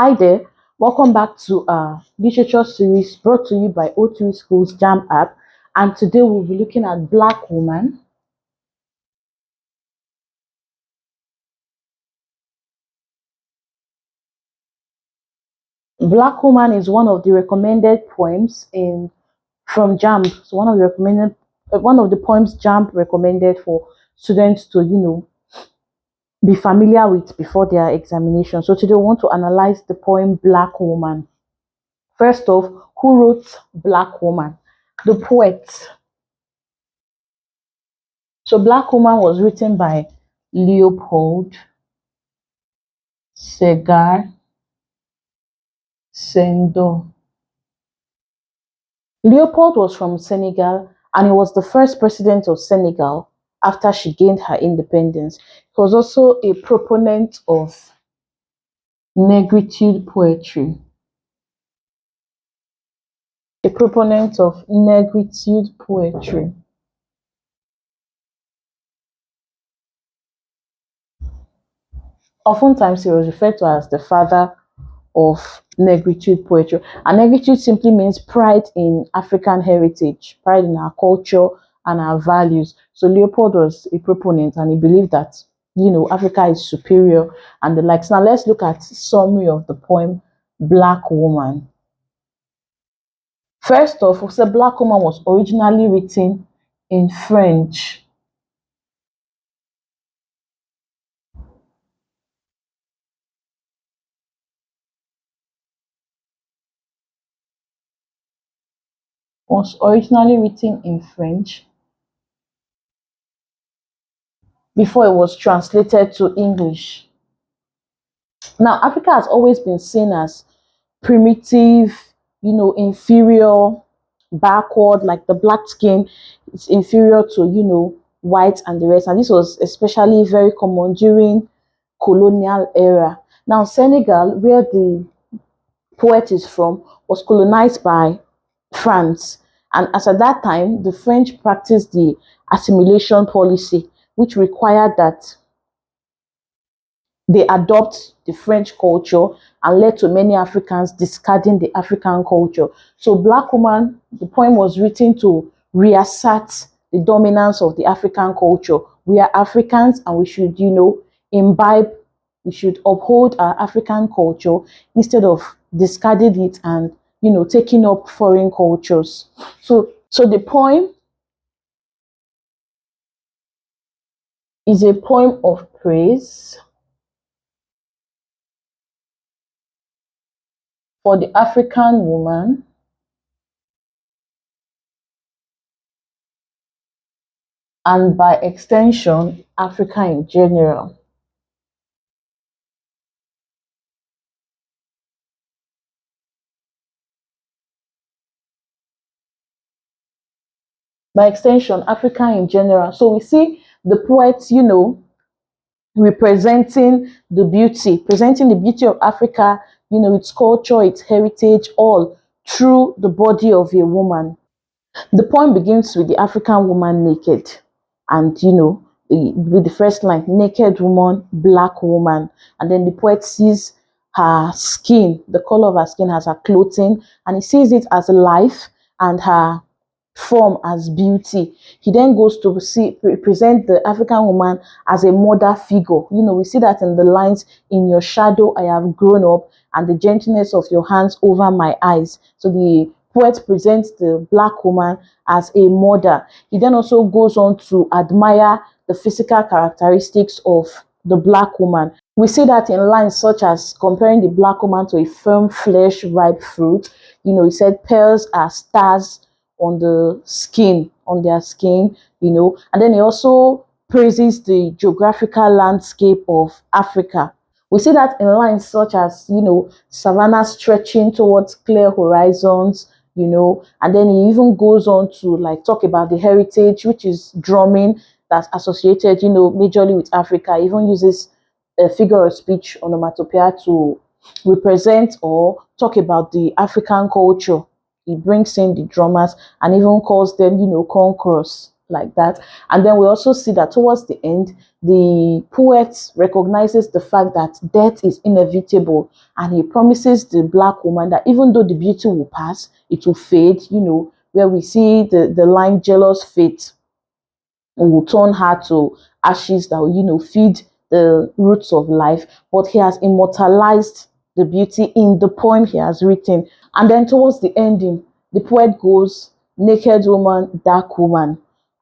Hi there, welcome back to our literature series brought to you by O3SCHOOLS JAMB app. And today we'll be looking at Black Woman. Black Woman is one of the recommended poems from JAMB. So one of the poems JAMB recommended for students to be familiar with before their examination. So today we want to analyze the poem Black Woman. First off, who wrote Black Woman? The poet. So Black Woman was written by Leopold Sedhar Senghor. Leopold was from Senegal and he was the first president of Senegal after she gained her independence. He was also a proponent of negritude poetry. A proponent of negritude poetry. Oftentimes he was referred to as the father of negritude poetry. And negritude simply means pride in African heritage, pride in our culture and our values. So Leopold was a proponent and he believed that, Africa is superior and the likes. Now let's look at summary of the poem Black Woman. First off, we said Black Woman was originally written in French. Was originally written in French before it was translated to English. Now, Africa has always been seen as primitive, inferior, backward, like the black skin is inferior to, white and the rest. And this was especially very common during colonial era. Now, Senegal, where the poet is from, was colonized by France. And as at that time, the French practiced the assimilation policy, which required that they adopt the French culture and led to many Africans discarding the African culture. So Black Woman, the poem was written to reassert the dominance of the African culture. We are Africans and we should, imbibe, we should uphold our African culture instead of discarding it and, taking up foreign cultures. So the poem is a poem of praise for the African woman and by extension, Africa in general. By extension, Africa in general. So we see the poet, representing the beauty of Africa, its culture, its heritage, all through the body of a woman. The poem begins with the African woman naked, and with the first line, naked woman, black woman, and then the poet sees her skin, the color of her skin as her clothing, and he sees it as life and her form as beauty. He then goes to present the African woman as a mother figure. We see that in the lines, in your shadow I have grown up, and the gentleness of your hands over my eyes. So the poet presents the black woman as a mother. He then also goes on to admire the physical characteristics of the black woman. We see that in lines such as comparing the black woman to a firm flesh, ripe fruit. He said pearls are stars on their skin, and then he also praises the geographical landscape of Africa. We see that in lines such as, savannah stretching towards clear horizons, and then he even goes on to talk about the heritage, which is drumming, that's associated, majorly with Africa. He even uses a figure of speech, onomatopoeia, to represent or talk about the African culture. He brings in the drummers and even calls them, conquerors, like that. And then we also see that towards the end, the poet recognizes the fact that death is inevitable, and he promises the black woman that even though the beauty will pass, it will fade, where we see the line jealous fate will turn her to ashes that will, feed the roots of life. But he has immortalized the beauty in the poem he has written. And then towards the ending, the poet goes, naked woman, dark woman,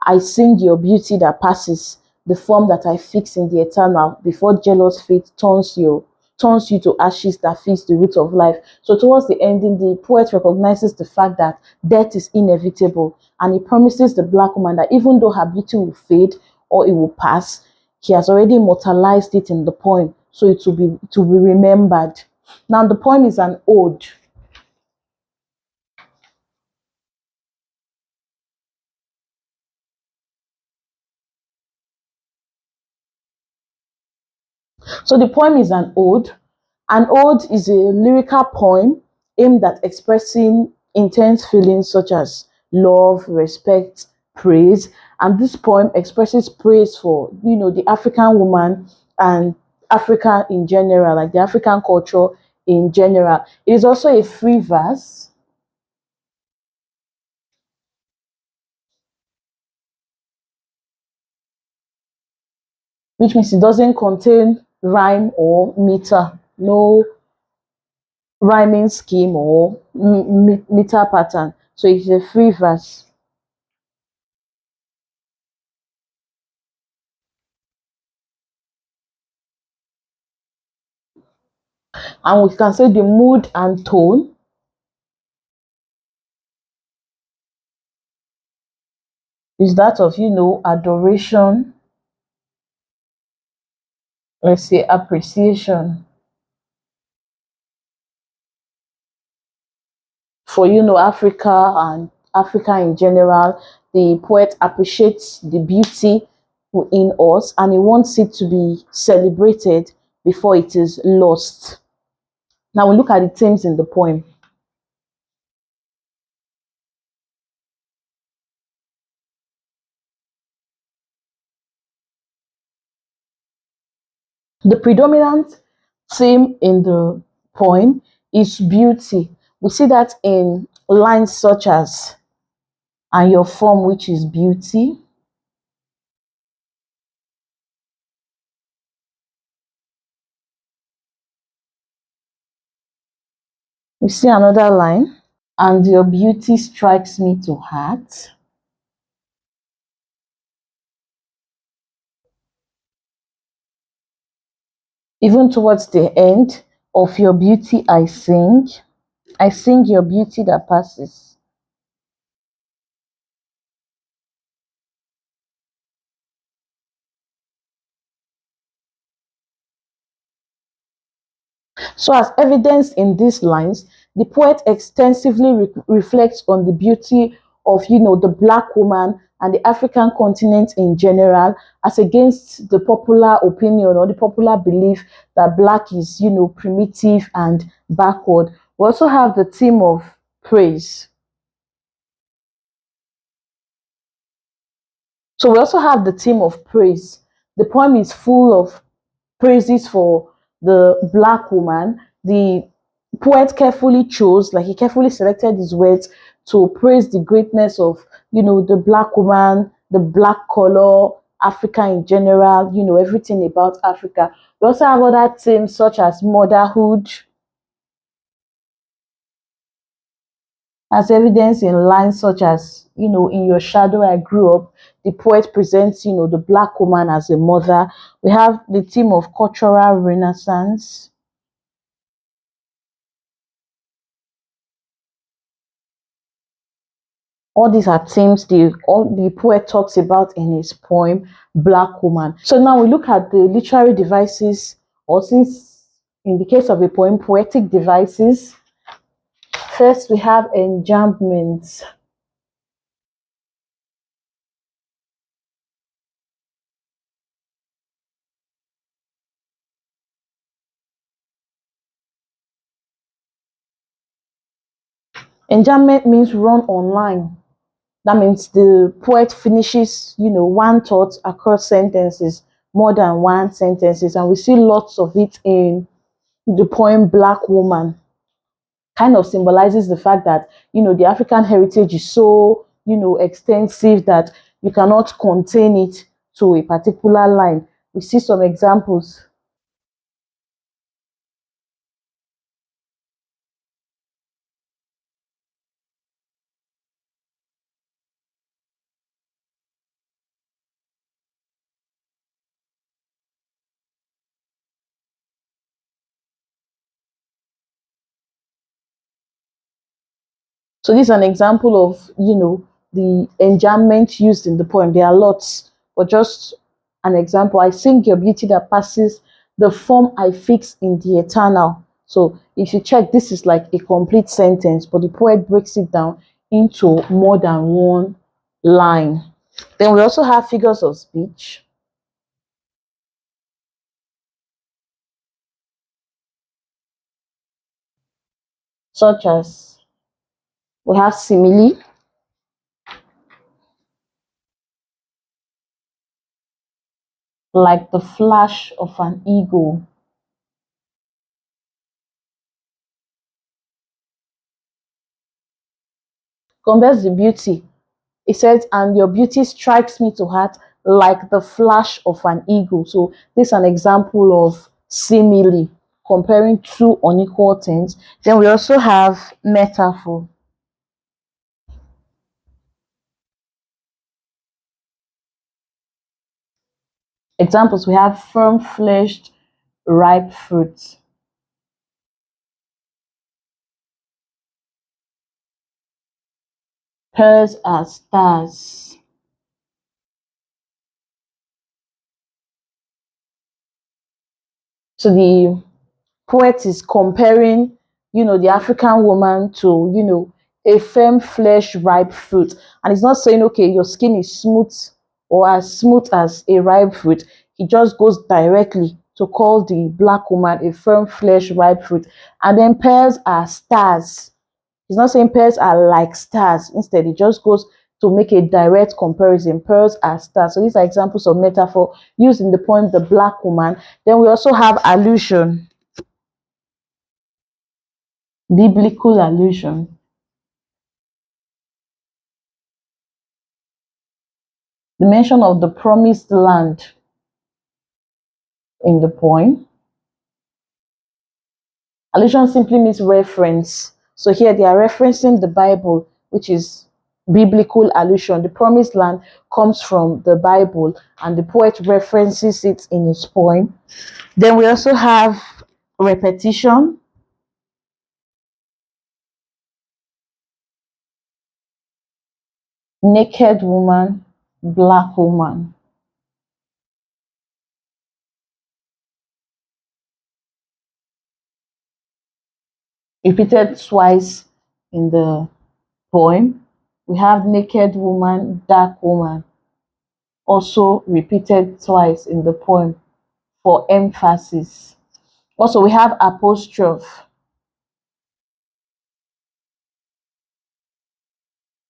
I sing your beauty that passes, the form that I fix in the eternal, before jealous fate turns you to ashes that feeds the root of life. So towards the ending, the poet recognizes the fact that death is inevitable, and he promises the black woman that even though her beauty will fade or it will pass, he has already immortalized it in the poem, so it will be remembered. Now the poem is an ode. So the poem is an ode. An ode is a lyrical poem aimed at expressing intense feelings such as love, respect, praise. And this poem expresses praise for, the African woman and Africa in general, like the African culture in general. It is also a free verse, which means it doesn't contain rhyme or meter. No rhyming scheme or meter pattern. So it's a free verse. And we can say the mood and tone is that of, adoration, let's say appreciation for, Africa and Africa in general. The poet appreciates the beauty in us, and he wants it to be celebrated before it is lost. Now we look at the themes in the poem. The predominant theme in the poem is beauty. We see that in lines such as, and your form, which is beauty. We see another line, and your beauty strikes me to heart. Even towards the end, of your beauty I sing your beauty that passes. So, as evidence in these lines, the poet extensively reflects on the beauty of, the black woman and the African continent in general, as against the popular opinion or the popular belief that black is, primitive and backward. We also have the theme of praise. So we also have the theme of praise. The poem is full of praises for the black woman. The poet carefully chose, like he carefully selected his words to praise the greatness of, the black woman, the black color, Africa in general, everything about Africa. We also have other themes such as motherhood, as evidence in lines such as, in your shadow I grew up. The poet presents, the black woman as a mother. We have the theme of cultural renaissance. All these are themes all the poet talks about in his poem Black Woman. So now we look at the literary devices, or since in the case of a poem, poetic devices. First, we have enjambments. Enjambment means run online. That means the poet finishes, one thought across sentences more than one sentences, and we see lots of it in the poem Black Woman. Kind of symbolizes the fact that, the African heritage is so, extensive that you cannot contain it to a particular line. We see some examples. So this is an example of, the enjambment used in the poem. There are lots, but just an example. I sing your beauty that passes the form I fix in the eternal. So if you check, this is like a complete sentence, but the poet breaks it down into more than one line. Then we also have figures of speech, such as we have simile, like the flash of an eagle. Compares the beauty. It says, and your beauty strikes me to heart like the flash of an eagle. So this is an example of simile, comparing two unequal things. Then we also have metaphor. Examples, we have firm-fleshed, ripe fruits. Pearls are stars. So the poet is comparing, the African woman to, a firm flesh, ripe fruit. And it's not saying, okay, your skin is smooth or as smooth as a ripe fruit. He just goes directly to call the black woman a firm flesh, ripe fruit. And then pearls are stars. He's not saying pearls are like stars. Instead, he just goes to make a direct comparison. Pearls are stars. So these are examples of metaphor used in the poem The Black Woman. Then we also have allusion. Biblical allusion. The mention of the promised land in the poem. Allusion simply means reference. So here they are referencing the Bible, which is biblical allusion. The promised land comes from the Bible, and the poet references it in his poem. Then we also have repetition. Naked woman, black woman. Repeated twice in the poem. We have naked woman, dark woman, also repeated twice in the poem for emphasis. Also, we have apostrophe.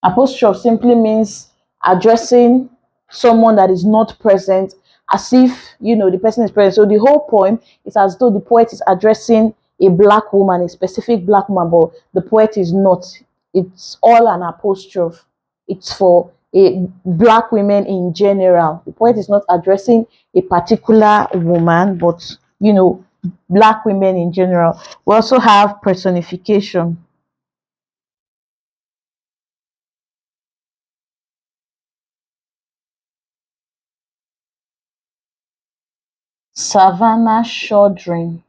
Apostrophe simply means addressing someone that is not present as if, the person is present. So the whole poem is as though the poet is addressing a black woman, a specific black woman, but the poet is not. It's all an apostrophe. It's for black women in general. The poet is not addressing a particular woman, but, black women in general. We also have personification. Savannah shuddering.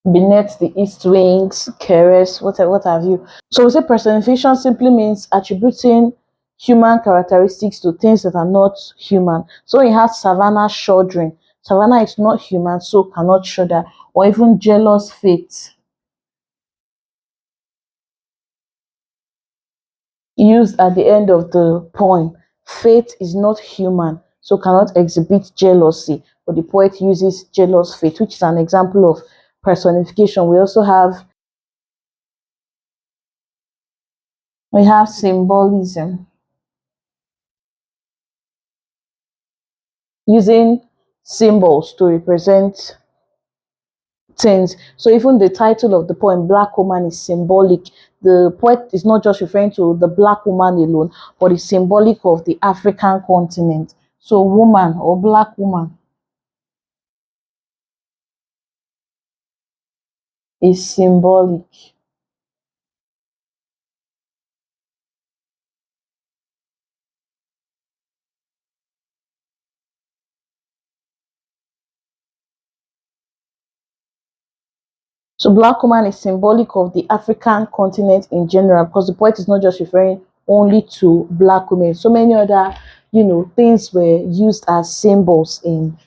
Beneath the east wings, caress, what have you. So we say personification simply means attributing human characteristics to things that are not human. So we have Savannah shuddering. Savannah is not human, so cannot shudder, or even jealous fate. Used at the end of the poem. Fate is not human, so cannot exhibit jealousy. But the poet uses jealous fate, which is an example of personification. We have symbolism. using symbols to represent things. So even the title of the poem, Black Woman, is symbolic. The poet is not just referring to the black woman alone, but is symbolic of the African continent. So woman or black woman is symbolic. So black woman is symbolic of the African continent in general, because the poet is not just referring only to black women. So many other, things were used as symbols in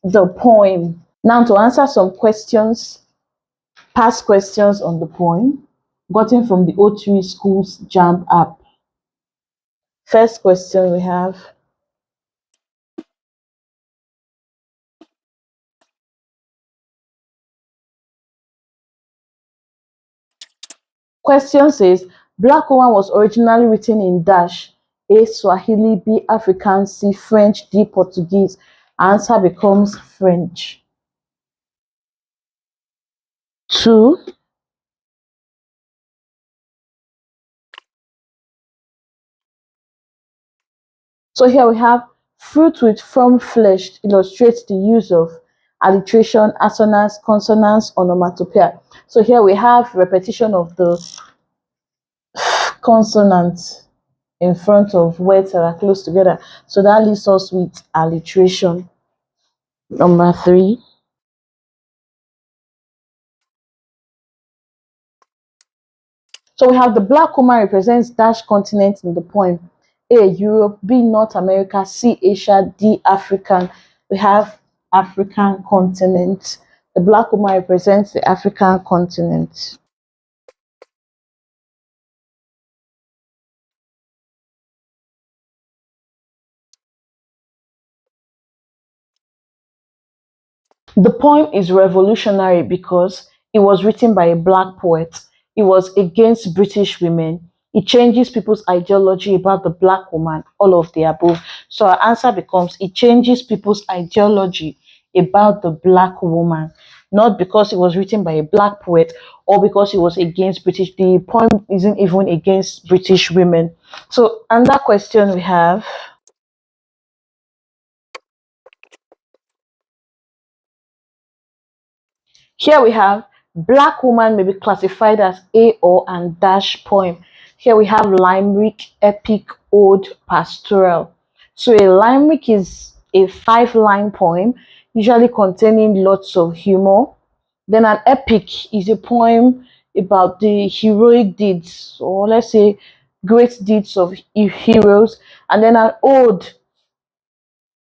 the poem. Now to answer some questions, past questions on the poem, gotten from the O3SCHOOLS JAMB app. First question we have: question says, Black Woman was originally written in dash A Swahili, B Afrikaans, C French, D Portuguese. Answer becomes French. 2. So here we have fruit with firm flesh illustrates the use of alliteration, assonance, consonance, onomatopoeia. So here we have repetition of the consonants in front of words that are close together. So that leaves us with alliteration. Number 3. So we have the black woman represents dash continent in the poem. A, Europe, B, North America, C, Asia, D, African. We have African continent. The black woman represents the African continent. The poem is revolutionary because it was written by a black poet. It was against British women. It changes people's ideology about the black woman, all of the above. So our answer becomes it changes people's ideology about the black woman, not because it was written by a black poet or because it was against British. The poem isn't even against British women. So another question we have. Here we have Black Woman may be classified as a or and dash poem. Here we have limerick, epic, ode, pastoral. So a limerick is a 5-line poem, usually containing lots of humor. Then an epic is a poem about the heroic deeds, or let's say great deeds of heroes. And then an ode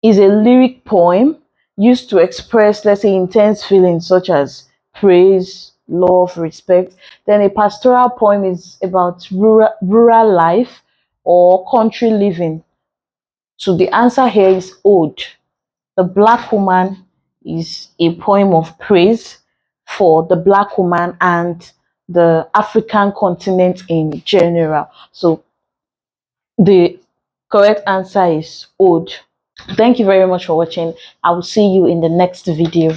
is a lyric poem used to express, let's say, intense feelings such as praise, love, respect. Then a pastoral poem is about rural life or country living. So the answer here is ode. The Black Woman is a poem of praise for the Black woman and the African continent in general. So the correct answer is ode. Thank you very much for watching. I will see you in the next video.